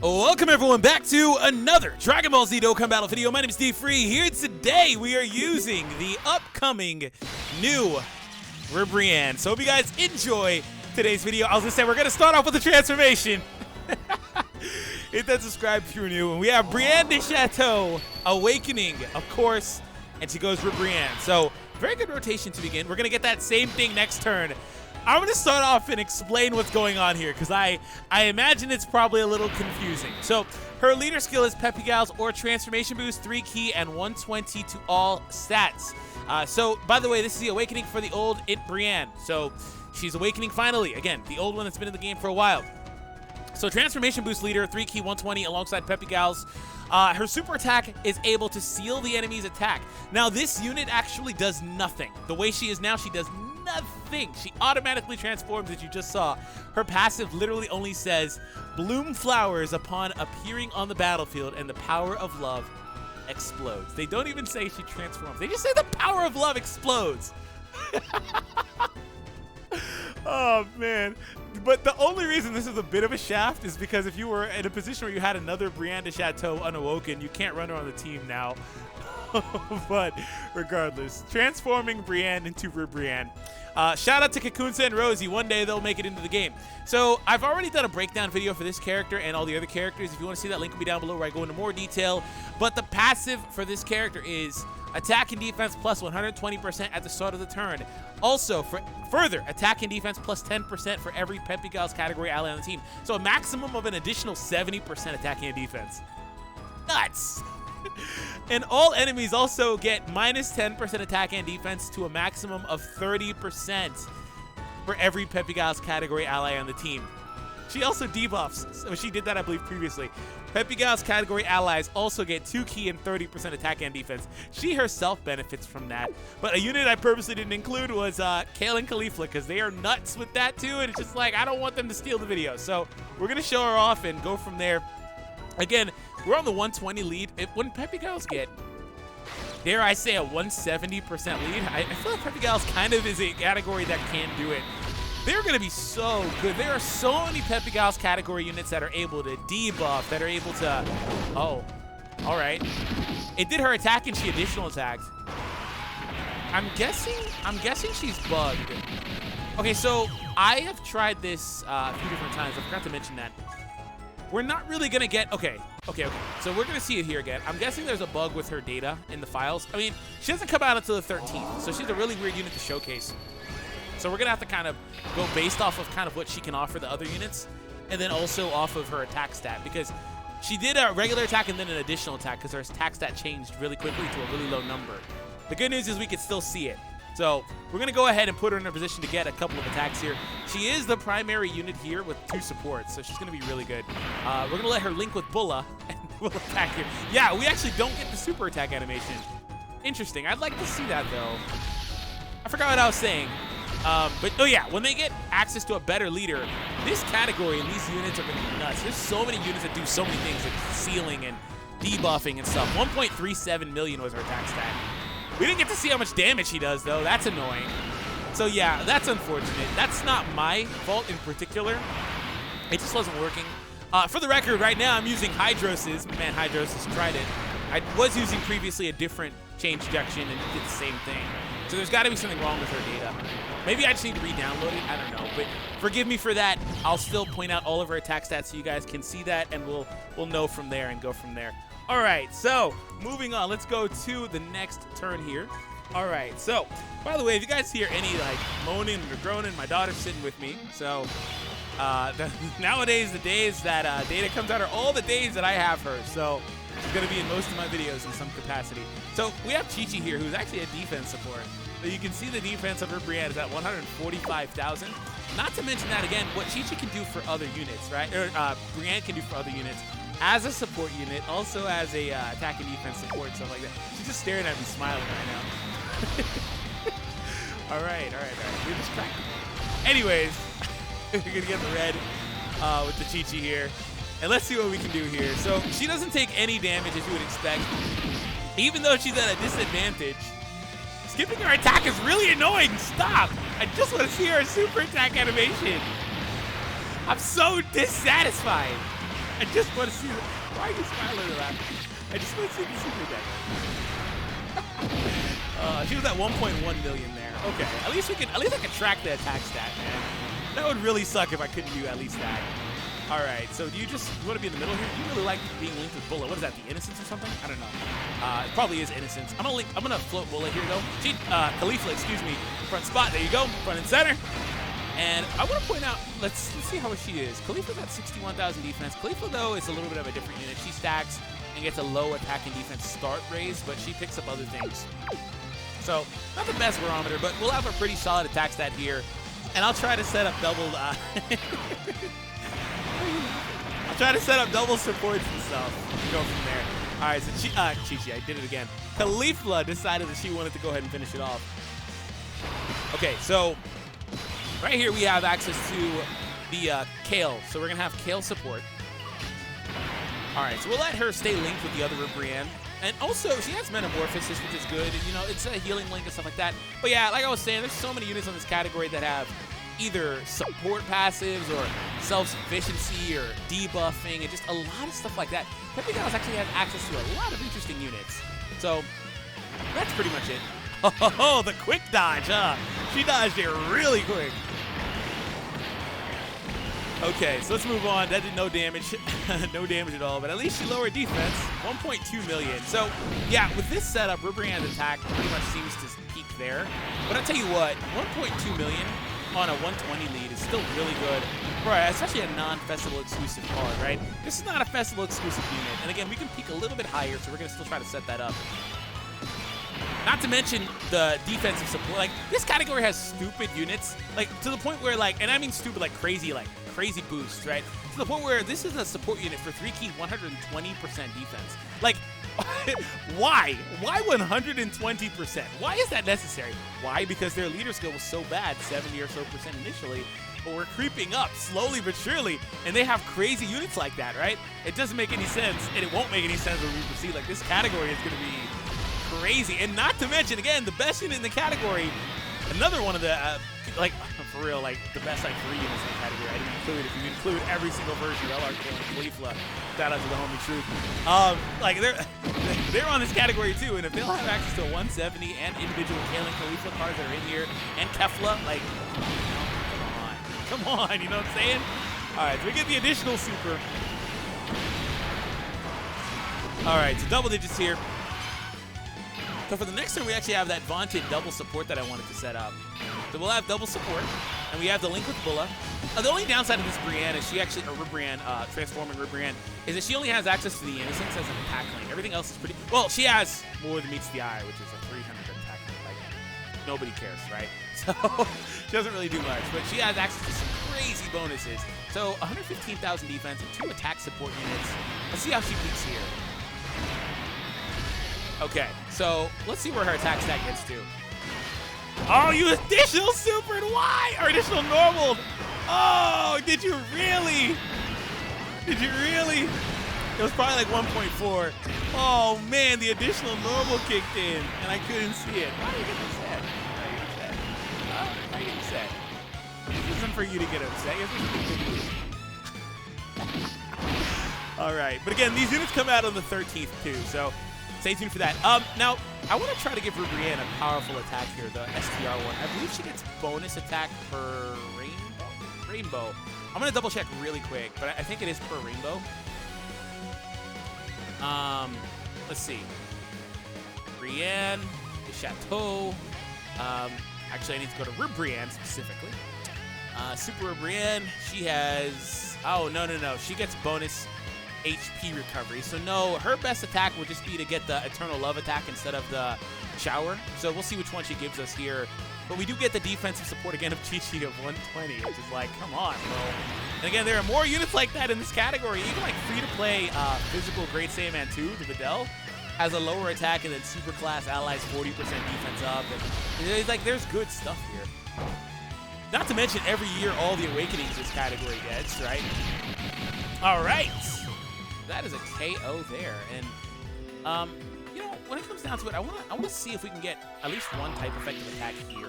Welcome everyone back to another Dragon Ball Z Dokkan battle video. My name is DFree. Here today we are using the upcoming new RIBRIANNE. So hope you guys enjoy today's video. I was gonna say we're gonna start off with the transformation. Hit that subscribe if you're new. And we have Brianne de Chateau awakening, of course, and she goes RIBRIANNE. So very good rotation to begin. We're gonna get that same thing next turn. I'm going to start off and explain what's going on here because I imagine it's probably a little confusing. So her leader skill is Peppy Gal's or Transformation Boost, 3 key and 120 to all stats. So by the way, this is the awakening for the old INT Brianne. So she's awakening finally. Again, the old one that's been in the game for a while. So Transformation Boost leader, 3 key, 120 alongside Peppy Gal's. Her super attack is able to seal the enemy's attack. Now this unit actually does nothing. The way she is now, she does nothing. She automatically transforms, as you just saw. Her passive literally only says, bloom flowers upon appearing on the battlefield and the power of love explodes. They don't even say she transforms. They just say the power of love explodes. Oh, man. But the only reason this is a bit of a shaft is because if you were in a position where you had another Brianne de Chateau unawoken, you can't run her on the team now. But regardless, transforming Brianne into RIBRIANNE. Shout out to Kakunsa and Rosie. One day they'll make it into the game. So I've already done a breakdown video for this character and all the other characters. If you want to see that, link will be down below where I go into more detail. But the passive for this character is attack and defense plus 120% at the start of the turn. Also, for further, attack and defense plus 10% for every Peppy Gal's category ally on the team. So a maximum of an additional 70% attack and defense. Nuts! And all enemies also get minus 10% attack and defense to a maximum of 30% for every Peppy Gal's category ally on the team. She also debuffs. So she did that, I believe, previously. Peppy Gal's category allies also get 2 key and 30% attack and defense. She herself benefits from that. But a unit I purposely didn't include was Kale and Caulifla because they are nuts with that too. And it's just like, I don't want them to steal the video. So we're going to show her off and go from there. Again, we're on the 120 lead. When Peppy Gal's get, dare I say, a 170% lead, I feel like Peppy Gal's kind of is a category that can do it. They're going to be so good. There are so many Peppy Gal's category units that are able to debuff, that are able to... Oh, all right. It did her attack and she additional attacked. I'm guessing she's bugged. Okay, so I have tried this a few different times. I forgot to mention that. We're not really going to get... Okay. So we're going to see it here again. I'm guessing there's a bug with her data in the files. I mean, she doesn't come out until the 13th, so she's a really weird unit to showcase. So we're going to have to kind of go based off of kind of what she can offer the other units, and then also off of her attack stat, because she did a regular attack and then an additional attack because her attack stat changed really quickly to a really low number. The good news is we can still see it. So we're going to go ahead and put her in a position to get a couple of attacks here. She is the primary unit here with 2 supports, so she's going to be really good. We're going to let her link with Bulla, and we'll attack here. Yeah, we actually don't get the super attack animation. Interesting. I'd like to see that, though. I forgot what I was saying. But, oh yeah, when they get access to a better leader, this category and these units are going to be nuts. There's so many units that do so many things, like sealing and debuffing and stuff. 1.37 million was her attack stat. We didn't get to see how much damage he does, though. That's annoying. So, yeah, that's unfortunate. That's not my fault in particular. It just wasn't working. For the record, right now I'm using Hydros's. Man, Hydros's tried it. I was using previously a different chain projection and it did the same thing. So there's got to be something wrong with her data. Maybe I just need to re-download it. I don't know. But forgive me for that. I'll still point out all of her attack stats so you guys can see that, and we'll know from there and go from there. All right, so moving on. Let's go to the next turn here. All right, so by the way, if you guys hear any like moaning or groaning, my daughter's sitting with me. So nowadays, the days that data comes out are all the days that I have her. So she's going to be in most of my videos in some capacity. So we have Chi-Chi here, who's actually a defense support. So you can see the defense of her Brianne is at 145,000. Not to mention that, again, what Chi-Chi can do for other units, right? Or Brianne can do for other units as a support unit, also as a attack and defense support, stuff like that. She's just staring at me, smiling right now. All right. We're just cracking. Anyways, we're going to get the red with the Chi-Chi here. And let's see what we can do here. So she doesn't take any damage, as you would expect. Even though she's at a disadvantage, skipping her attack is really annoying. Stop. I just want to see her super attack animation. I'm so dissatisfied. I just want to see. Why are you smiling at that? I just want to see the super deck. She was at 1.1 million there. Okay, at least I can track the attack stat, man. That would really suck if I couldn't do at least that. All right, so do you want to be in the middle here? Do you really like being linked with Bullet? What is that, the Innocence or something? I don't know. It probably is Innocence. I'm gonna float Bullet here though. Khalifa, excuse me, front spot. There you go, front and center. And I want to point out, let's see how she is. Khalifa's at 61,000 defense. Khalifa though is a little bit of a different unit. She stacks and gets a low attack and defense start raise, but she picks up other things. So not the best barometer, but we'll have a pretty solid attack stat here. And I'll try to set up double. I'll try to set up double supports and stuff. Go from there. All right, so Chi-Chi, I did it again. Khalifa decided that she wanted to go ahead and finish it off. Okay, so right here we have access to the Kale. So we're gonna have Kale support. All right, so we'll let her stay linked with the other Brianne. And also, she has Metamorphosis, which is good. You know, it's a healing link and stuff like that. But yeah, like I was saying, there's so many units on this category that have either support passives or self-sufficiency or debuffing and just a lot of stuff like that. Peppy Gals actually has access to a lot of interesting units. So that's pretty much it. Oh, the quick dodge, huh? She dodged it really quick. Okay, so let's move on. That did no damage. No damage at all, but at least she lowered defense. 1.2 million. So, yeah, with this setup, RIBRIANNE's attack pretty much seems to peak there. But I'll tell you what, 1.2 million on a 120 lead is still really good, right? Especially a non-festival exclusive card, right? This is not a festival exclusive unit. And again, we can peak a little bit higher, so we're going to still try to set that up. Not to mention the defensive support. Like, this category has stupid units, like, to the point where, like, and I mean stupid, like, crazy boosts, right? To the point where this is a support unit for 3-key 120% defense. Like, why? Why 120%? Why is that necessary? Why? Because their leader skill was so bad, 70 or so percent initially, but we're creeping up slowly but surely, and they have crazy units like that, right? It doesn't make any sense, and it won't make any sense when we proceed. Like, this category is going to be crazy. And not to mention, again, the best unit in the category, another one of the, like, for real, like, the best, like, 3 units in the category. I didn't include, if you include every single version of LR and Khalifa, shout out to the homie Truth. Like, they're on this category too, and if they'll have access to a 170 and individual Kale and Khalifa cards that are in here, and Kefla, like, come on, you know what I'm saying? All right, so we get the additional super. All right, so double digits here. So for the next turn, we actually have that vaunted double support that I wanted to set up. So we'll have double support, and we have the link with Bulla. The only downside of this Brianne is she actually, or RIBRIANNE, transforming RIBRIANNE, is that she only has access to the Innocence as an attack link. Everything else is pretty, well, she has more than meets the eye, which is a 300 attack link. Like, nobody cares, right? So she doesn't really do much, but she has access to some crazy bonuses. So 115,000 defense and 2 attack support units. Let's see how she peaks here. Okay, so let's see where her attack stat gets to. Oh, you additional supered, why? Or additional normal. Oh, did you really? Did you really? It was probably like 1.4. Oh man, the additional normal kicked in and I couldn't see it. Why are you getting upset? Why are you getting upset? Why are you getting upset? This isn't for you to get upset. All right, but again, these units come out on the 13th too, so stay tuned for that. Now, I want to try to give RIBRIANNE a powerful attack here, the STR one. I believe she gets bonus attack per rainbow. I'm going to double check really quick, but I think it is per rainbow. Let's see. Brianne, the Chateau. Actually, I need to go to RIBRIANNE specifically. Super RIBRIANNE, she has, oh, no. She gets bonus HP recovery. So no, her best attack would just be to get the Eternal Love attack instead of the Shower. So we'll see which one she gives us here. But we do get the defensive support again of Chi-Chi of 120, which is like, come on, bro. And again, there are more units like that in this category. Even like free-to-play physical Great Saiyaman 2, the Videl, has a lower attack and then super class allies 40% defense up. And it's like, there's good stuff here. Not to mention every year all the awakenings this category gets, right? All right. That is a KO there, and you know, when it comes down to it, I want to see if we can get at least one type effective attack here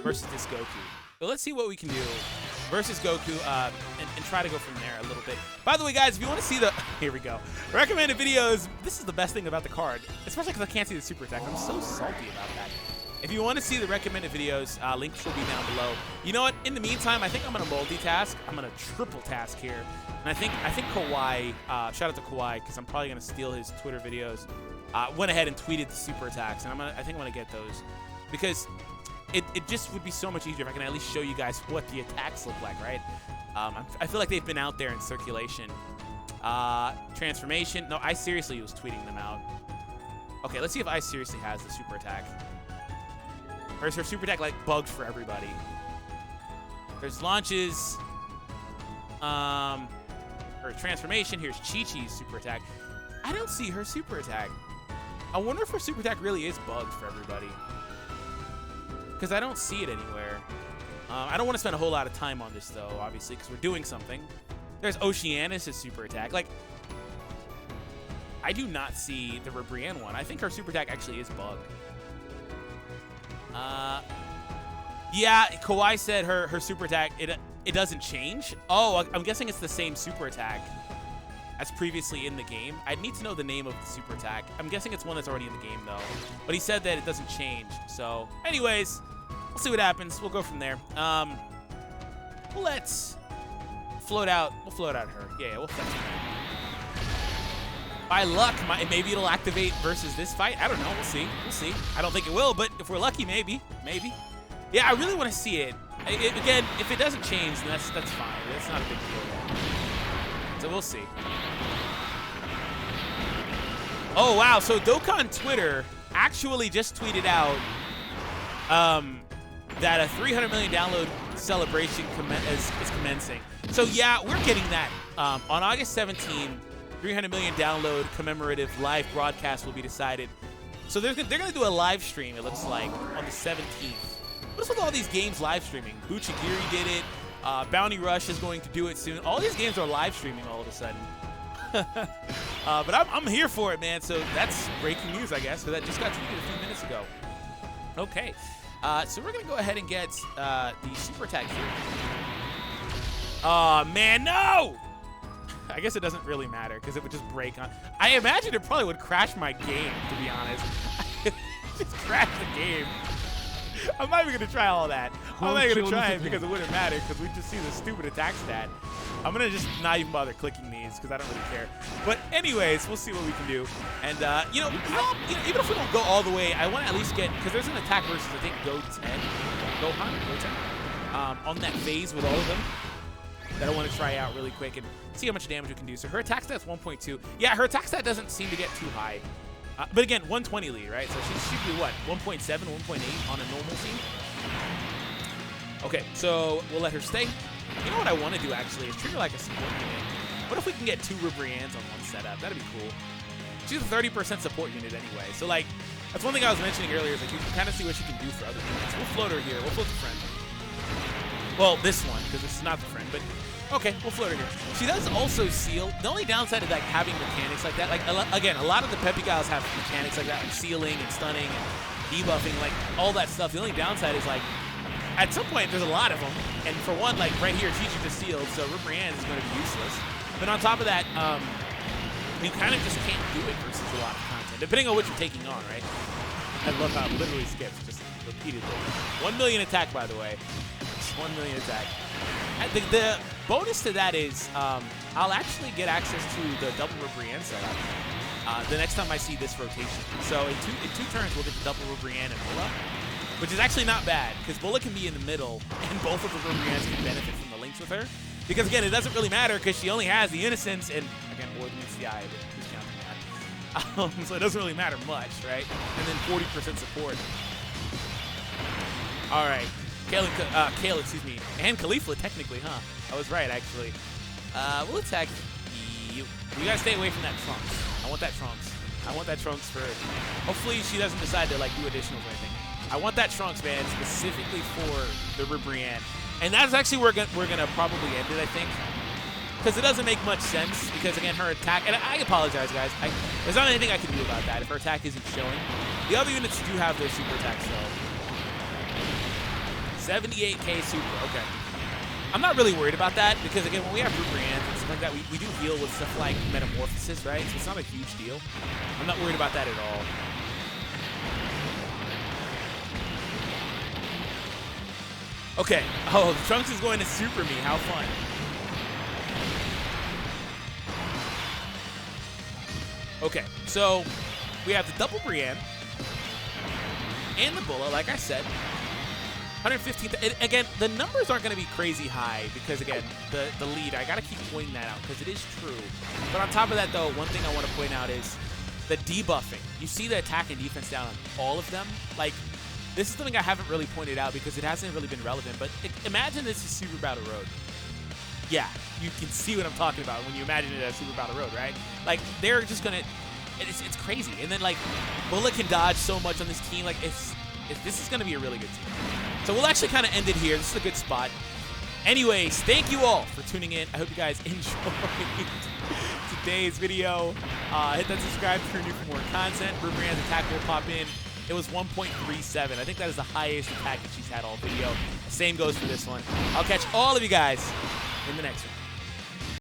versus this Goku. So let's see what we can do versus Goku, and try to go from there. there a little bit. By the way, guys, if you want to see the here we go, recommended videos, this is the best thing about the card, especially because I can't see the super attack. I'm so salty about that. If you want to see the recommended videos, links will be down below. You know what? In the meantime, I think I'm gonna multitask. I'm gonna triple task here, and I think Kawhi, shout out to Kawhi, because I'm probably gonna steal his Twitter videos. Went ahead and tweeted the super attacks, and I think I'm gonna get those because it just would be so much easier if I can at least show you guys what the attacks look like, right? I feel like they've been out there in circulation. Transformation. No, I seriously was tweeting them out. Okay, let's see if I seriously has the super attack. Or is her super attack like bugged for everybody? There's launches. Her transformation. Here's Chi-Chi's super attack. I don't see her super attack. I wonder if her super attack really is bugged for everybody. Because I don't see it anywhere. I don't want to spend a whole lot of time on this, though, obviously, because we're doing something. There's Oceanus' super attack. Like, I do not see the RIBRIANNE one. I think her super attack actually is bugged. Yeah, Kawhi said her super attack, it doesn't change. Oh, I'm guessing it's the same super attack as previously in the game. I'd need to know the name of the super attack. I'm guessing it's one that's already in the game, though. But he said that it doesn't change. So, anyways, we'll see what happens. We'll go from there. Let's float out. We'll float out her. Yeah, we'll float her. By luck, maybe it'll activate versus this fight. I don't know. We'll see. We'll see. I don't think it will, but if we're lucky, maybe. Maybe. Yeah, I really want to see it. Again, if it doesn't change, then that's fine. That's not a big deal. So we'll see. Oh, wow. So Dokkan Twitter actually just tweeted out that a 300 million download celebration is commencing. So, yeah, we're getting that. On August 17, 300 million download commemorative live broadcast will be decided. So they're going to do a live stream, it looks like, on the 17th. What's with all these games live streaming? Buchigiri did it. Bounty Rush is going to do it soon. All these games are live streaming all of a sudden. But I'm here for it, man. So that's breaking news, I guess, because that just got tweeted a few minutes ago. Okay. So we're going to go ahead and get the super attack here. Oh, man, no! I guess it doesn't really matter because it would just break on. I imagine it probably would crash my game, to be honest. Just crash the game. I'm not even going to try all that. I'm not going to try it because it wouldn't matter because we just see the stupid attack stat. I'm going to just not even bother clicking these because I don't really care. But anyways, we'll see what we can do. And, you know, even if we don't go all the way, I want to at least get, because there's an attack versus, I think, Go 10, on that phase with all of them that I want to try out really quick and see how much damage we can do. So her attack stat's 1.2. Yeah, her attack stat doesn't seem to get too high. But again, 120 lead, right? So she should be what? 1.7, 1.8 on a normal team? Okay, so we'll let her stay. You know what I want to do, actually, is treat her like a support unit. What if we can get 2 RIBRIANNEs on one setup? That'd be cool. She's a 30% support unit anyway. So, like, that's one thing I was mentioning earlier is, like, you can kind of see what she can do for other units. We'll float her here. We'll float the friend. Well, this one, because this is not the friend, but okay, we'll float her here. She does also seal. The only downside is, like, having mechanics like that. Like, again, a lot of the Peppy guys have mechanics like that, like sealing and stunning and debuffing, like, all that stuff. The only downside is, like, at some point, there's a lot of them. And for one, like, right here, Chi-Chi just sealed, so RIBRIANNE is going to be useless. But on top of that, you kind of just can't do it versus a lot of content, depending on what you're taking on, right? I love how it literally skips just repeatedly. 1 million attack, by the way. 1 million attack. The bonus to that is I'll actually get access to the double RIBRIANNE setup the next time I see this rotation. So in two turns, we'll get the double RIBRIANNE and Bulla, which is actually not bad because Bulla can be in the middle and both of the RIBRIANNEs can benefit from the links with her. Because again, it doesn't really matter because she only has the Innocence and again, Ordnance the Eye, but who's counting that? So it doesn't really matter much, right? And then 40% support. All right. Kale, excuse me, and Khalifa, technically, huh? I was right, actually. We'll attack you. We gotta stay away from that Trunks. I want that Trunks. I want that Trunks for, hopefully she doesn't decide to, like, do additionals or anything. I want that Trunks, man, specifically for the RIBRIANNE. And that's actually where we're gonna probably end it, I think. Because it doesn't make much sense, because, again, her attack, and I apologize, guys. There's not anything I can do about that if her attack isn't showing. The other units do have their super attacks, though. 78k super, okay. I'm not really worried about that because, again, when we have RIBRIANNE and stuff like that, we do heal with stuff like Metamorphosis, right? So it's not a huge deal. I'm not worried about that at all. Okay. Oh, the Trunks is going to super me. How fun. Okay, so we have the double Brianne and the Bulla, like I said. 115. Again, the numbers aren't going to be crazy high because, again, the lead, I got to keep pointing that out because it is true. But on top of that, though, one thing I want to point out is the debuffing. You see the attack and defense down on all of them. Like, this is something I haven't really pointed out because it hasn't really been relevant. But imagine this is Super Battle Road. Yeah, you can see what I'm talking about when you imagine it as Super Battle Road, right? Like, they're just going to... It's crazy. And then, like, Bulla can dodge so much on this team. Like, this is going to be a really good team. So we'll actually kind of end it here. This is a good spot. Anyways, thank you all for tuning in. I hope you guys enjoyed today's video. Hit that subscribe if you're new for more content. RIBRIANNE's attack will pop in. It was 1.37. I think that is the highest attack that she's had all video. Same goes for this one. I'll catch all of you guys in the next one.